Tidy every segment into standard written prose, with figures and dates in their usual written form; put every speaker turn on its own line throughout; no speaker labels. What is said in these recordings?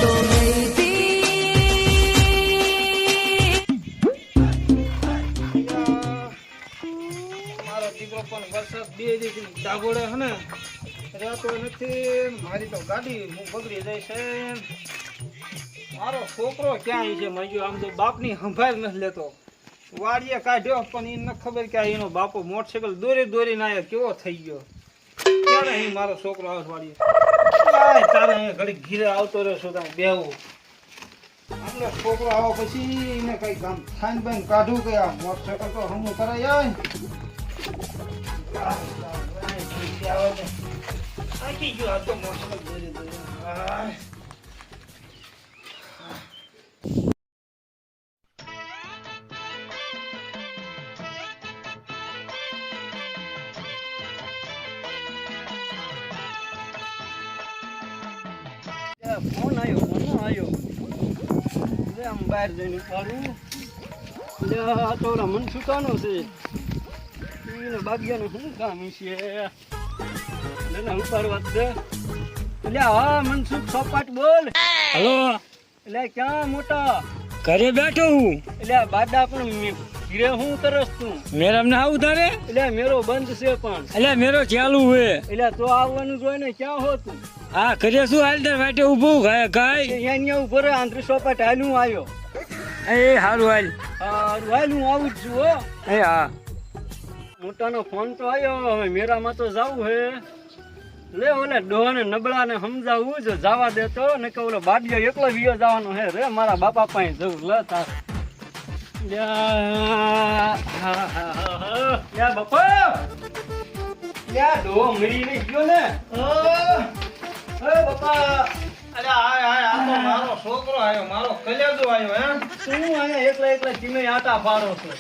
तो गई थी।
મારો દીકરો પણ વરસાદ બે દીકરી ડાગોડે હે ને રહેતો નથી. મારી તો ગાડી બગડી જાય છે. મારો છોકરો ક્યાં છે મજ્યો આમ તો બાપની સંભાળ નથી લેતો. વાડીએ કાઢ્યો પણ એને ખબર કે એનો બાપો મોટરસાઇકલ દોરી દોરીને આયો કેવો થઈ ગયો. ક્યારે અહીં મારો છોકરો આવે વાડીએ તારે અહીંયા ઘડી ઘીરે આવતો રહ્યો છું ત્યાં બેહું. આપણો છોકરો આવો પછી એને કઈ કામ ખાઈને બાઈને કાઢું કે આ મોટરસાઇકલ તો હમું કરાય આવે ને. થાકી ગયો આ તો મોટરસાઇકલ દોરી દોરી. ફોન આવ્યો આમ બહાર જઈને ઉપાડું. આ તો ઓલા મનસુકાનો છે એને બાગિયાનું શું કામ છે ઉપાડવા દે. એટલે હા મનસુખ સપાટ બોલ.
હલો,
એટલે ક્યાં મોટા
ઘરે બેઠો હું.
એટલે બાડા પણ ઘીરે હું કરસ તું?
મેરામ ના આવું તારે?
એટલે મેરો બંધ છે પણ.
એટલે મેરો ચાલુ હે.
એટલે તો આવવાનું જોઈને ક્યાં હો તું?
હા ઘરે શું હાલ તાર વાટે ઊભું ગાય
અહીંયા ઉભો રહે આંતરી સોપાટ હાલું આવ્યો.
એ હારું હાલ.
હાલ હું આવું જ છું હો.
એ હા
મોટાનો ફોન તો આવ્યો. હવે મેરામાં તો જાવું હે. લે ઓલે ડોહાને નબળાને સમજાવું જ જવા દેતો ને કે ઓલો બાડિયો એકલો વિયો જવાનો હે રે મારા બાપા પાસે જવું. લે તાર બાપા ડોહો મરી નહીં ગયો ને. બાપા અરે આ તો મારો છોકરો આવ્યો, મારો કલેજો આવ્યો. હે શું અહીંયા એકલા તમે આટા પાડો છો?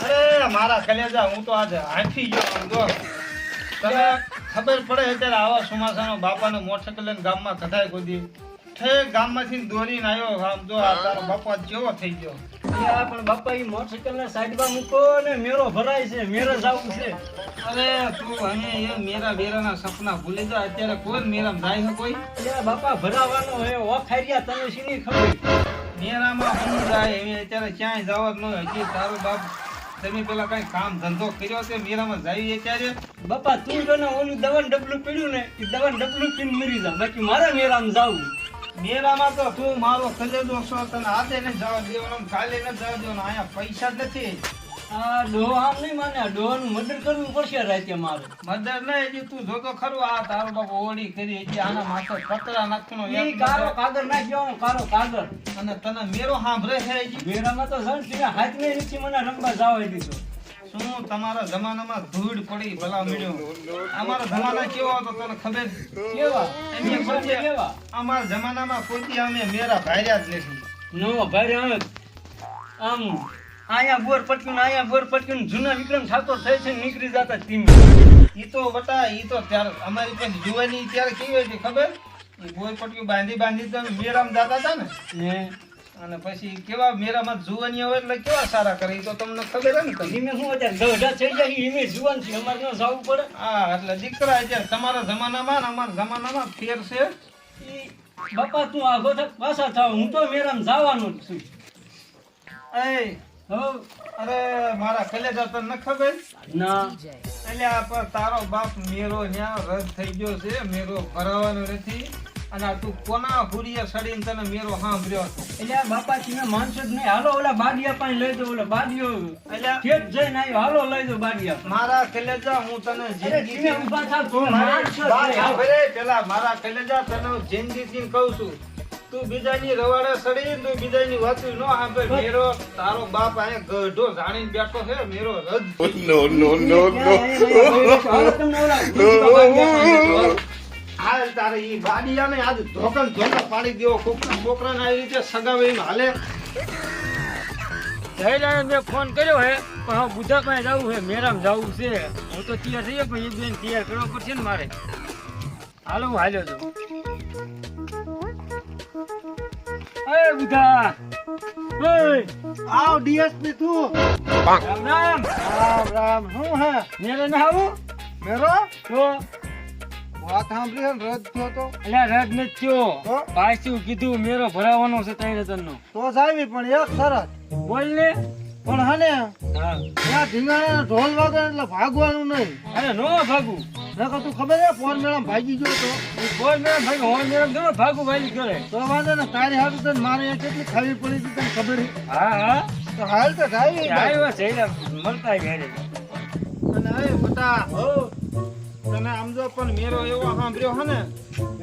અરે મારા કલેજા હું તો આજે હાંફી ગયો. આમ જો તને ખબર પડે અત્યારે આવા ચોમાસાનો બાપાને મોટરસાઇકલ લઈને ગામમાં કઢાય ગોદી ઠેક ગામમાંથી દોરીને આવ્યો. આમ જો આ તારો બાપા જેવો થઈ ગયો. પણ બાપા એ મોટરસાઇકલ ને સાઈડમાં મૂકો ને મેરો ભરાય છે, મેરે જવું છે. અરે તું અહીંયા એ મેરા બેરાના સપના ભૂલી જા. અત્યારે કોઈ મેરામાં જાય છે કોઈ? બાપા ભરાવાનો હે ઓખારિયા તને શીની ખબર? મેરામાં હું જાય એમ અત્યારે ક્યાંય જવા જ ન હોય. હજી તારો બાપ તમે પેલા કઈ કામ ધંધો કર્યો છે મેરામાં જાય અત્યારે? બાપા તું જો ને ઓલું દવાનું ડબલું પીડ્યું ને એ દવાનું ડબલું પીને મરી જા. બાકી મારા મેરામાં જાવું. મેરામાં તો તું મારો કલેજો છો. તને આજે ને જવા દેવાનો, કાલે ને જવા દેવાનો. અહીંયા પૈસા જ નથી. આ ડોહો આમ નહીં માને. આ ડોહાનું મર્ડર કરવું પડશે રાતે મારું. મર્ડર નહીં હજી તું જોતો ખરું. આ તારો બાપો ઓળી કરી હજી આના માથે કચરા નાખવાનો. કારો કાગળ નાખ્યો કારો કાગળ. અને તને મેરો સાંભળે છે હજી? મેરામાં તો જણ તું હાથ ને નીચે મને રમવા જવા દીધો. શું તમારા જમાનામાં ધૂળ પડી ભલા મળ્યો? અમારો જમાના કેવો હતો તને ખબર? કેવા? અમારા જમાનામાં કોઈ અમે મેરા ભાર્યા જ નથી. નો ભાર્યા આમ અહીંયા બોર પટક્યું જૂના વિક્રમ ઠાકોર થઈ છે નીકળી જતા ટીમ. ઈ તો બટા ઈ તો ત્યારે અમારી પાસે જુવાની ત્યારે કેવી હતી ખબર? ઈ બોર પટક્યું બાંધી તમે મેરામાં જતા હતા ને અને પછી કેવા મેરામાં જુવાની હોય એટલે કેવા સારા કરે તો તમને ખબર હે ને? તમે શું અત્યારે ગઢા થઈ જાય એમે જુવાન છે, અમારે ન જવું પડે. હા એટલે દીકરા અત્યારે તમારા જમાનામાં ને અમારા જમાનામાં ફેર છે. બાપા તું આગો પાછા થાવ. હું તો મેરામાં જવાનો જ છું. અરે મારા કલેજા તને ન ખબર? ના એટલે તારો બાપ મેરો ન્યા રદ થઈ ગયો છે. મેરો ભરાવાનો નથી. અને તું કોના હુરિયા સડીને તને મેરો સાંભળ્યો હતો? એટલે બાપા તમે માનશો જ નહીં. હાલો ઓલા બાડિયા પાસે લઈ દો. ઓલા બાડિયો એટલે ખેત જઈને આવ્યો. હાલો લઈ દો બાડિયા. મારા કલેજા હું તને જિંદગી ઉભા થાવ તો માનશો પેલા મારા કલેજા તને જિંદગીથી કહું છું. તું બીજાની રવાડે સડી તું બીજાની વાતું ન સાંભળ. મેરો તારો બાપ અહીંયા ગઢો જાણીને બેઠો છે. મેરો રદ હાલ તારે ઈ બાડિયા ને આજ ધોકા પાડી દેવો. કોકના છોકરાને આવી રીતે સગાવીને હાલે.
જયલાને મેં ફોન કર્યો હે પણ હા બુધા પાસે જવું છે, મેરામ જવું છે. હું તો તૈયાર થઈ પણ એ બેન તૈયાર કરવો પડશે ને મારે. હાલો હું હાલ્યો છું. એ બુધા
આવ ડીએસપી તું.
રામ રામ.
રામ રામ. શું હે
મેરે ના આવું
મેરો?
તો
વાત સાંભળી ને રદ થયો તો
અલ્યા રદ નથી થયો
તો?
પાછું કીધું મેરો ભરાવાનો છે 3,000 નો
તો જાવી પણ એક શરત
બોલ ને
પણ હને
હા
ત્યાં ધીંગાણા ઢોલ વાગે એટલે ભાગવાનું નહીં
અરે નો ભાગું
નકર તું ખબર છે ફોન મેળામાં ભાગી ગયો તો
બોલ મેરા ભાઈ હું મેરા દો ભાગું ભાઈ કરે
તો વાંધો ને તારી હાથું તને મારે અહીંયા કેટલી ખાવી પડી હતી તને ખબર છે?
હા હા
તો હાલ તો જાવી
આવ્યો છે એટલે મળતા ઘરે
અને એ બટા તને આમ જો પણ મેરો એવો સાંભળ્યો હે ને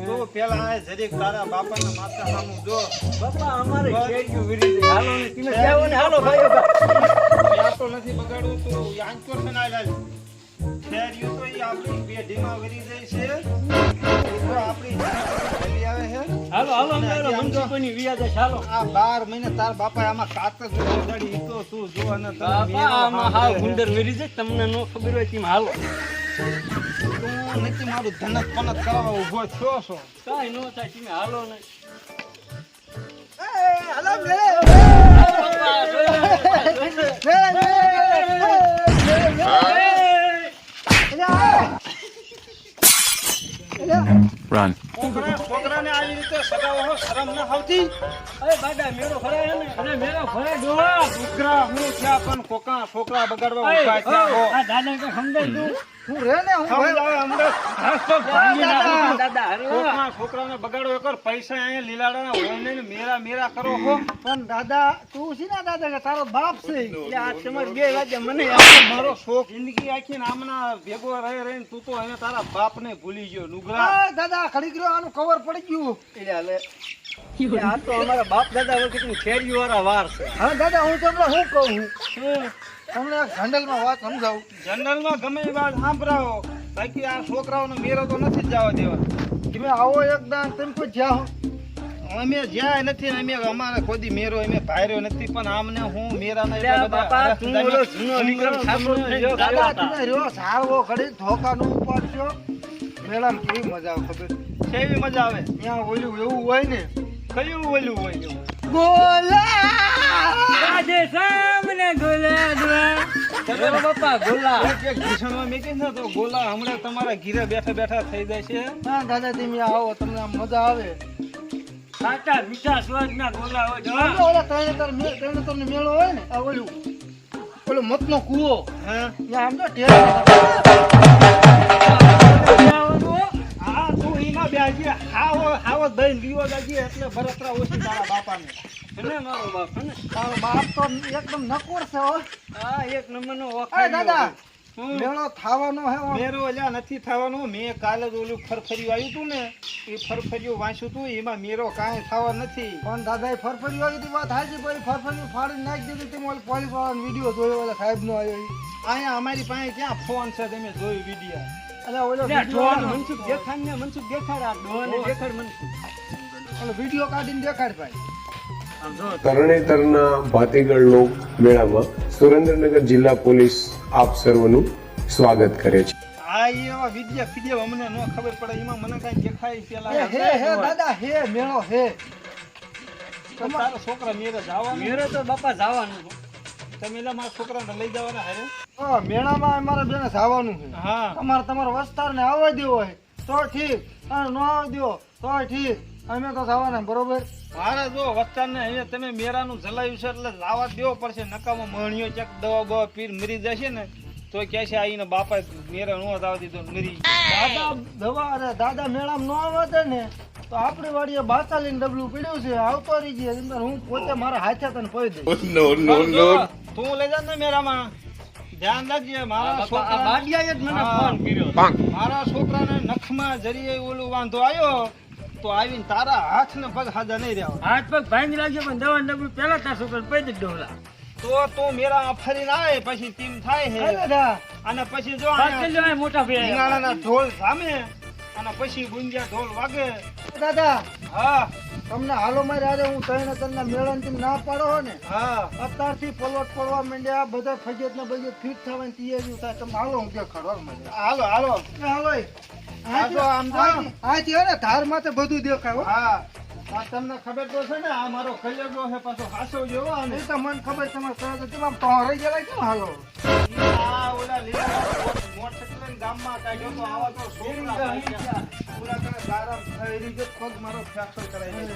તો પેલા આ જરીક તારા બાપાના માથા સામું જો
બાપા અમારે કેરીઓ વિરી છે હાલો ને તમે જાઓ ને હાલો ભાઈ
ત્યાં તો નથી બગાડવું તો આંચોર છે ના લાલ શેરીઓ તો ઈ આપણી પેઢીમાં વરી જાય છે તો આપણી જનરેશન આવે છે
હાલો હાલો મેરો મનસુખની વિયાદે ચાલો
આ 12 મહિને તાર બાપા આમાં કાતર ઉડાડી ઈ તો તું જો અને તને
બાપા આમાં હાવ ગુંદર વેરી છે તમને નો ખબર હોય તેમ હાલો
તું નથી મારું ધનક પનક કરવા ઊભો થયો છો
કાઈ નો થાય તમે હાલો ને
હાલો લે
Run.
છોકરાને આવી રીતે સગાવો શરમ ન આવતી
અરે બાડા મેરો ભરાય ને અરે મેરો ભરાય ડોહા
છોકરા હું ત્યાં પણ કોકા છોકરા બગાડવા
અરે
ઉભા થયા હો.
આ દાદા કે સમજાય તું
હું રે ને હું સમજાવે અંદર
હાસ તો ભાંગી નાખું દાદા
છોકરા છોકરાને બગાડો એકર પૈસા અહીંયા લીલાડાના હોય ને મેરા મેરા કરો હો પણ દાદા તું છે ને દાદા કે તારો બાપ છે
એટલે આ તમાર બે વાજે મને
મારો શોખ જિંદગી આખી આમના ભેગો રહે રહીને તું તો હવે તારા બાપને ભૂલી ગયો નુગરા દાદા ખડી ગયો આનું કવર પડી ગયું
એટલે હાલે આ તો અમારા બાપ દાદા વખતની ફેરીઓ વાળા વાર છે
હા દાદા હું તમને શું કહું તમને એક જનરલમાં વાત સમજાવું જનરલમાં ગમે એ વાત સાંભળાવો બાકી આ છોકરાઓનો મેરો તો નથી જ જવા દેવા તમે આવો એકદમ તમે કોઈ જ્યાં અમે જ્યાં નથી ને અમે અમારે કોઈ મેરો અમે ભાર્યો નથી પણ આમને હું મેરાના એટલા
અલ્યા
બધા
બાપા,
હરખ
તું
દામી-
ઓલો જૂનો વિક્રમ ઠાકોર થઈ ગયો,
દાદા,
ગાલા
તમે રહ્યો સારવો ઘડી ધોકાનું ઉપાડશો મેળામાં કેવી મજા આવે ખબર કેવી મજા આવે ત્યાં ઓલું એવું હોય ને કયું ઓલું હોય ગોલા
આજે સામને ગોલા દવા ચલો બાપા ગોલા
એક ઘીસણમાં મેકી ને તો ગોલા હમણાં તમારા ઘીરે બેઠા બેઠા થઈ જાય છે હા દાદા તમે આવો તમને આમ મજા આવે
સાચા મીઠા સ્વાદના ગોલા હોય જો
ઓલા ત્રણેતર ને મેળો હોય ને આ ઓલું મતનો કૂવો હા આમ તો હા તું એમાં બેસી આવો દહીં દીવો જાજી એટલે બરતરા ઓછી તારા બાપાને
અને મારો બાપ અને
તારો બાપ તો એકદમ નકોર છે હો
આ એક નંબરનો
અરે
વખાણ
દાદા મેળો થાવાનો હે મેળો અલ્યા નથી થાવાનો મેં કાલે જ ઓલું ફરફરિયું આવ્યું હતું ને એ ફરફરિયું વાંચ્યું હતું એમાં મેળો કાંઈ થવા નથી પણ દાદા એ ફરફરિયું આવી હતી વાત હાજી પછી ફરફરિયું ફાડી નાખી દીધું તે મોલ પોલીસ વાળાનો વિડીયો જોયો ઓલા સાહેબ નો આવ્યો ઈ. અહીંયા અમારી પાસે ક્યાં ફોન છે તમે જોયું વિડીયો અલ્યા ઓલો
ડોહાને મનસુખ દેખાડ ને મનસુખ દેખાડ આ ડોહાને દેખાડ મનસુખ
ઓલો વિડીયો કાઢીને દેખાડ ભાઈ
આમ જો
તરણેતરના ભાતીગળ લોક મેળામાં સુરેન્દ્રનગર જિલ્લા પોલીસ આપ સર્વનું સ્વાગત કરે છે.
આ એવા વિડીયો અમને ન ખબર પડે એમાં મને કઈ દેખાય પેલા હે દાદા હે મેળો હે તમારા છોકરા મેરે જવાનું
મેરો તો બાપા જવાનું
તમે એલા મારા છોકરાને લઈ જવાના હારે હા મેળામાં અમારે બેને જવાનું છે હા તમારો વિસ્તારને આવવા દેવો હોય તો ઠીક અને ન આવવા દેવો તો ઠીક અમે તો જવાના બરોબર મારે જો વસ્તારને અહીંયા તમે મેરાનું જલાયું છે એટલે લાવા દેવો પડશે નકામો મણિયો ચક દવા બવા પીર મરી જશે ને તો કે છે આઈને બાપા મેરા નો દાવા દીધો મરી દાદા દવા અરે દાદા મેળામાં ન આવે ને તો આપણી વાડીએ બાસા લઈને ડબલું પડ્યું છે આવતો રહી ગયો હું પોતે મારા હાથે તને પડી દઈશ
No, no, no.
તું લઈ જા ને મેરામાં ધ્યાન રાખજે મારા છોકરા
બાડિયાએ જ મને ફોન કર્યો
મારા છોકરાને નખમાં જરીએ ઓલું વાંધો આવ્યો તો આવીને તારા હાથ ને પગ હાજા નહીં રહેવા
હાથ પગ ભાંગી લાગ્યો પણ દવા ડબલું પેલા તાર છોકરા પડી જ ડોલા
તો તું મેરા ફરીને આવે પછી ટીમ થાય છે અને પછી જો
પાછળ જો આ મોટા ભાઈ
રીંગાણાના ઢોલ સામે અને પછી ગુંજિયા ઢોલ વાગે દાદા હા તમને હાલો મારે આજે હું તઈને તને મેળાની ના પાડો હો ને હા અત્યારથી પલોટ પડવા માંડ્યા બધા ફજત ને બજેટ ફિટ થવાની તૈયારી થાય તમે હાલો હું કે ખડવા માંડે હાલો હાલો હાલો આમ તો ને ધાર માથે બધું દેખાય હો હા આ તમને ખબર તો છે ને આ મારો કલેજો છે પાછો હાસો જેવો અને તો મને ખબર તમારે કરો તો તમે રહી ગયેલા કેમ હાલો આ ઓલા લીલા મોટરસાઇકલ કરીને ગામમાં કાઢ્યો તો આવા તો છોકરા ભાગ્યા. પૂરા તને દારામ થઈ રહી છે, પગ મારો ફ્રેક્ચર કરાવી દે.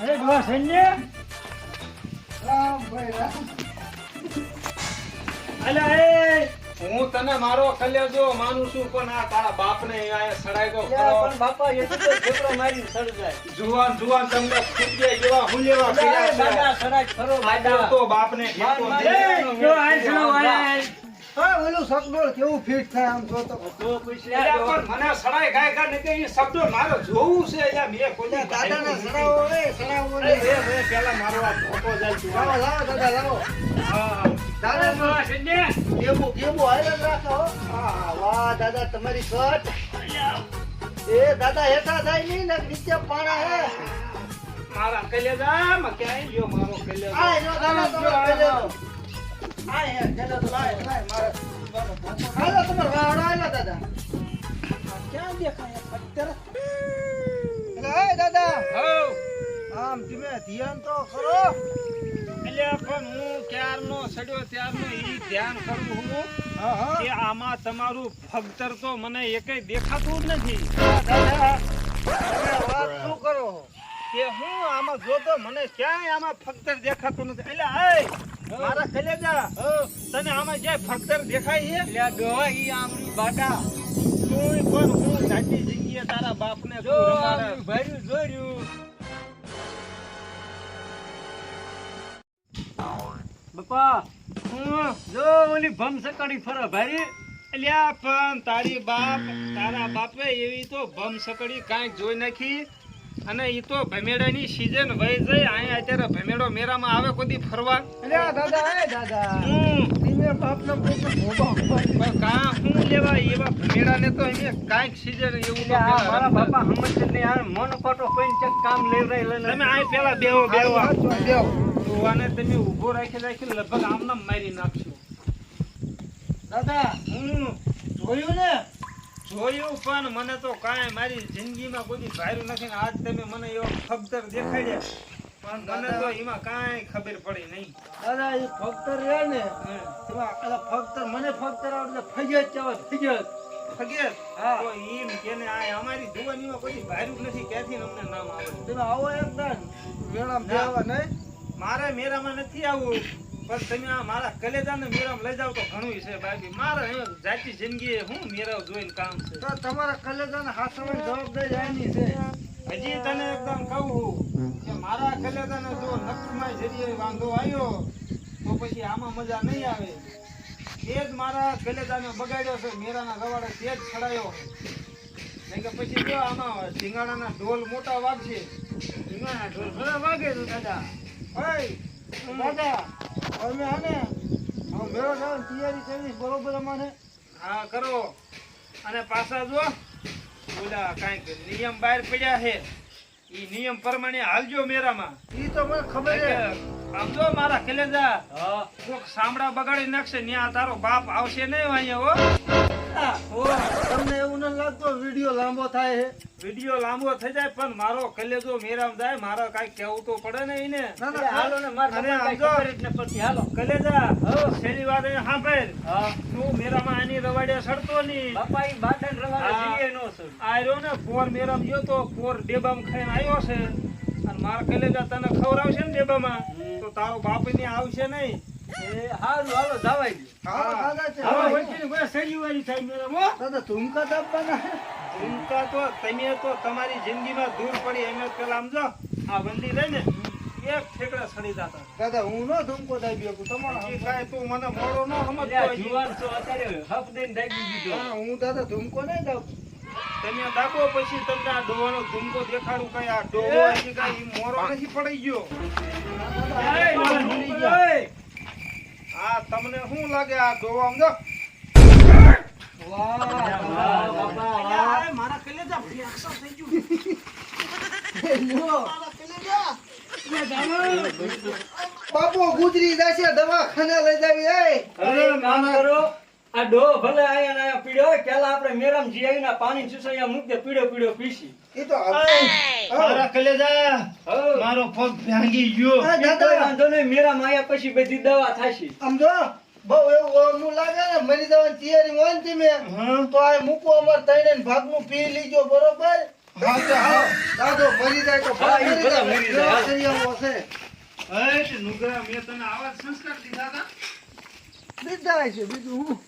અરે ડોહા સંજય અલા એ
હું તને મારો કલેજો માનું છું, પણ આ તારા બાપને અહીંયા સડાઈ દો ખરો.
પણ બાપા એ તો છોકરો મારી સળગાય
જુવાન જુવાન તમને ખૂટ્યા જેવા હું લેવા કર્યા છે.
દાદા સડાય ખરો
આ
દાદા
તો બાપને કહેતો નહીં.
જો આય સડો આય
હા ઓલું સકડોળ કેવું ફિટ થાય આમ જો તો
તો પછી
એટલે પણ મને સડાઈ ગાય ગા ને કે એ શબ્દો મારે જોવું છે. એટલે મેં કોઈ દી
દાદાને
ગાયું નથી.
સડાવો
અરે બે પહેલા મારો આ ધોકો જાય છે.
લાવો લાવો દાદા લાવો
હા.
દાદા
ડોહા સંજય
કેવું કેવું આયરન રાખો હો. હા વાહ દાદા તમારી કટ એ દાદા હેઠા થાય નહીં ને નીચે પાણા હે
મારા કલેજામાં ક્યાંય ગયો મારો કલેજો.
આ જો દાદા તમારો કલેજો આ હે કલેજો લાય લાય મારે હાલો તમાર વાવડો આયલા દાદા આ ક્યાં દેખાય અત્યારે એ દાદા
હઉ.
આમ તમે ધ્યાન તો કરો
એટલે પણ હું ક્યારનો સડ્યો ત્યારનો ઈ ધ્યાન કરું હું
હા હા
કે આમાં તમારું ફગતર તો મને એકેય દેખાતું જ નથી.
દાદા તમે વાત શું કરો
કે હું આમાં જોતો મને ક્યાંય આમાં ફગતર દેખાતું નથી. એટલે એ મારા કલેજા તને આમાં ક્યાંય ફગતર દેખાય છે?
લ્યા ડોહા ઈ આમરી બાટા
તું પણ હું જાતિ જિંદગીએ તારા બાપને
જો
તું રમાડે.
આમરી ભર્યું જોર્યું બાપા
હું
જો ઓલી ભમસકડી ફરે ભારી
અલ્યા પણ તારા બાપે એવી તો ભમ સકડી કાંઈક જોઈ નાખી. અને ઈ તો ભમેડાની સીઝન વહી જાય. અહીંયા અત્યારે ભમેડો મેરામાં આવે કોઈ ફરવા.
અલ્યા દાદા એ દાદા
હું
તમે બાપનો પોતે ભોગો
પણ કાં હું લેવા એવા ભમેડાને તો અહીંયા કાંઈક સીઝન એવું તો
આ
પેલા
મારા
રમતા.
બાપા હમજ ને આ મન કોટો કોઈને ચક કામ લેવરાઈ લઈને
તમે આ પેલા બેહો બેહો.
દેવ
જોવાને તમે ઊભો રાખી લગભગ આમનામ મારી નાખશો.
દાદા
હું
જોયું ને
જોયું પણ મને તો કાંઈ મારી જિંદગીમાં કોઈ ભાર્યું નથી ને આજ તમે મને એવો ખબર દેખાડ્યા પણ મને તો એમાં કાંઈ ખબર પડી નહીં.
દાદા એ ફક્તર રે ને એમાં પેલા ફક્તર મને ફક્તર આવડે ફજત ચાવે ફજત
ખગેર
હા.
તો એમ કે ને આ અમારી જુવાનીમાં કોઈ ભાર્યું નથી ક્યાંથી અમને નામ આવે.
તમે આવો એકદમ વેળામ બેવા નહીં
મારે મેરામાં નથી આવવું પણ તમે આ મારા કલેજાને મેરામાં લઈ જાવ તો ઘણું છે. બાકી મારે હવે જાતિ જિંદગી હું મેરાવ જોઈને કામ છે.
તો તમારા કલેજાને હાથવાની જવાબદારી આની છે
હજી તને એકદમ કહું કે મારા કલેજાને જો નખમાં જરીએ વાંધો આવ્યો તો પછી આમાં મજા નહીં આવે. એ જ મારા કલેજાને બગાડ્યો છે. મેરાના રવાડે તે જ છડાયો. નહીં કે પછી જો આમાં ઢીંગાણાના ઢોલ મોટા વાગશે.
ઢીંગાણા ઢોલ ઘણા વાગે તો દાદા
ઓય દાદા અમે આને હવે મેળો જવાની તૈયારી કરી બરોબર અમારે
હા કરો. અને પાછા જો ઓલા કાંઈક નિયમ બહાર પડ્યા છે. ઈ નિયમ પ્રમાણે હાલજો મેરામાં.
ઈ તો મને ખબર છે
આમ જો મારા કલેજા
હા
કોક સાંભળા બગાડી નાખશે ન્યા તારો બાપ આવશે નહીં અહીંયા. હો
તમને એવું ન લાગતું વિડિયો લાંબો થાય છે
વિડિયો લાંબો થઈ જાય પણ મારો કલેજો મેરામ જાય. મારે કાંઈ કહેવું તો પડે ને એને.
ના
એટલે હાલો ને માર
અને
બાપા
આમ
કાંઈ
જો.
ખબર જ ન પડતી હાલો
કલેજા છેલ્લી વાત એ સાંભળ.
હા
તું મેરામાં આની રવાડે સડતો નહીં.
બાપા ઈ બાટન રવાડે
હા.
જીએ નો સર
આ રહ્યો ને પોર મેરામ ગયો તો પોર ડેબામાં ખાઈને આવ્યો છે. અને મારા કલેજા તને ખવડાવશે ને ડેબામાં તો તારો બાપ ને આવશે નહીં.
એ હારું હાલો જવાય ગયું
હા દાદા છે
હવે વચ્ચેની કોઈ સજીવારી થાય મેરા હો
દાદા ઝુમકા દાબવાના છે
ઝુમકા તો તમે તો તમારી જિંદગીમાં દૂર પડી. એમ જ પેલા આમ જો આ બંદી લઈને એક ઠેકડા સડી જતા.
દાદા હું ન ઝુમકો દાબી શકું તમારા
હજી કાંઈ તું મને મોડો ન સમજતો
લ્યા,
હજી.
જુવાન છો અત્યારે હફ દઈને દાબી દીધો
હા, હું દાદા ઝુમકો નહીં દાબ
તમે દાબો પછી તમને આ ડોવાનો ઝુમકો દેખાડું. કઈ આ ડોહો હજી કાંઈ ઈ મોરો નથી પડી ગયો. આ તમને શું લાગે આ ડોહો આમ જો.
વાહ
બાપા
અલ્યા, મારા કલેજા ફ્રેક્ચર થઈ ગયું.
લ્યો. બાપુ ગુજરી જશે દવાખાને લઈ જાવી એ
હવે કામ કરો આ ડો ભલે આયા ને આયા પીડ્યો હોય પેલા આપણે મેરામ જી આવીને પાણી સુસૈયા મૂકી દે પીડ્યો પીસી
એ તો
મારા કલેજા
હો
મારો પગ ભાંગી ગયો.
હા,
કોઈ વાંધો નહીં મેરામ આયા પછી બધી દવા થાશે
આમ જો બહુ એવું ઓમનું લાગે ને મરી જવાની તૈયારી હોય ને તમે તો આ મૂકો અમાર ત્રણેય ભાગનું પી લીજો બરોબર હા તો હા દાદો મરી જાય તો
હા, ઈ બધા મરી જાય, હાલ.
કરિયાઓ છે
નુગરા મેં તને આવા જ સંસ્કાર દીધા હતા
દીધા છે બીજું હું